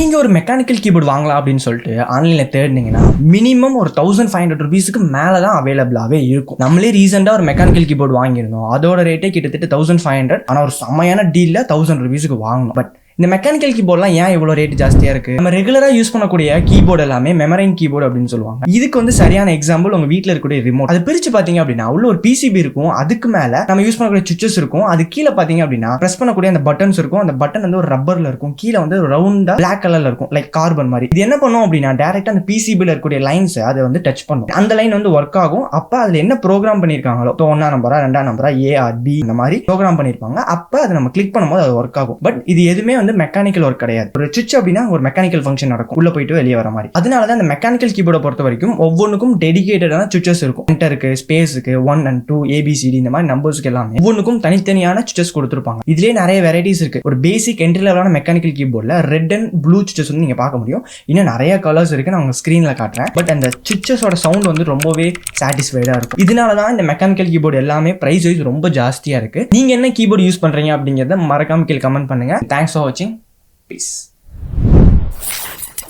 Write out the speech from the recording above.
நீங்கள் ஒரு mechanical keyboard வாங்கலாம் அப்படின்னு சொல்லிட்டு ஆன்லைனில் தேடினீங்கன்னா மினிமம் ஒரு 1500 rupeesக்கு மேலே தான் அவைலபிளாகவே இருக்கும். நம்மளே ரீசெண்டாக ஒரு மெக்கானிக்கல் கீபோர்டு வாங்கியிருந்தோம். அதோட ரேட்டே கிட்டத்தட்ட 1500. ஆனால் ஒரு செம்மையான டீலில் 1000 rupeesக்கு வாங்கணும். பட் இந்த மெக்கானிக்கல் கீபோர்ட்லாம் ஏன் இவ்வளோ ரேட் ஜாஸ்தியாக இருக்குது? நம்ம ரெகுலராக யூஸ் பண்ணக்கூடிய கீபோர்டு எல்லாமே மெமரைன் கீபோர்டு அப்படின்னு சொல்லுவாங்க. இதுக்கு வந்து சரியான எக்ஸாம்பிள் உங்கள் வீட்டில் இருக்கக்கூடிய ரிமோட். அது பிரித்து பார்த்தீங்க அப்படின்னா உள்ள ஒரு பிசிபி இருக்கும். அதுக்கு மேலே நம்ம யூஸ் பண்ணக்கூடிய சுவிச்சஸ் இருக்கும். அது கீழே பார்த்தீங்க அப்படின்னா ப்ரெஸ் பண்ணக்கூடிய அந்த பட்டன்ஸ் இருக்கும். அந்த பட்டன் வந்து ஒரு ரப்பரில் இருக்கும். கீழே வந்து ஒரு ரவுண்டாக பிளாக் கலரில் இருக்கும், லைக் கார்பன் மாதிரி. இது என்ன பண்ணும் அப்படின்னா டேரெக்டாக அந்த பிசிபியில் இருக்கக்கூடிய லைன்ஸ் அதை வந்து டச் பண்ணும். அந்த லைன் வந்து ஒர்க் ஆகும். அப்போ அதில் என்ன ப்ரோக்ராம் பண்ணியிருக்காங்களோ, இப்போ 1ஆம் நம்பரா 2ஆம் நம்பரா ஏஆர்பி இந்த மாதிரி ப்ரோக்ராம் பண்ணியிருப்பாங்க. அப்போ அதை நம்ம கிளிக் பண்ணும்போது அது ஒர்க் ஆகும். பட் இது எதுவுமே வந்து மெக்கானிக்கல் ஒர்க் கிடையாது. ஒரு சுவிட்ச் அப்படின்னா ஒரு மெக்கானிக்கல் ஃபங்க்ஷன் நடக்கும், உள்ள போயிட்டு வெளியே வர மாதிரி. அதனால தான் இந்த மெக்கானிக்கல் கீபோர்டை பொறுத்த வரைக்கும் ஒவ்வொன்றுக்கும் டெடிகேட்டடான சுவிட்சஸ் இருக்கும். என்டருக்கு, ஸ்பேஸுக்கு, 1 and 2, ABCD இந்த மாதிரி நம்பர்ஸ்க்கு எல்லாமே ஒவ்வொன்றுக்கும் தனித்தனியான சுவிட்சஸ் கொடுத்துருப்பாங்க. இதுலேயே நிறைய வெரைட்டிஸ் இருக்கு. ஒரு பேசிக் என்ட்ரி லெவலான மெக்கானிக்கல் கீபோர்டில் ரெட் அண்ட் ப்ளூ சுவிட்சஸ் வந்து நீங்க பார்க்க முடியும். இன்னும் நிறைய கலர்ஸ் இருக்கு, நான் உங்க ஸ்கிரீன்ல காட்டுறேன். பட் அந்த சுவிட்சஸோட சவுண்ட் வந்து ரொம்பவே சாட்டிஸ்ஃபைடா இருக்கும். இதனால தான் இந்த மெக்கானிக்கல் கீபோர்டு எல்லாமே பிரைஸ் வைஸ் ரொம்ப ஜாஸ்தியா இருக்கு. நீங்க என்ன கீபோர்டு யூஸ் பண்றீங்க அப்படிங்கறத மறக்காம கீழே கமெண்ட் பண்ணுங்க. தேங்க்ஸ் ஃபார் வாட்சிங். Peace.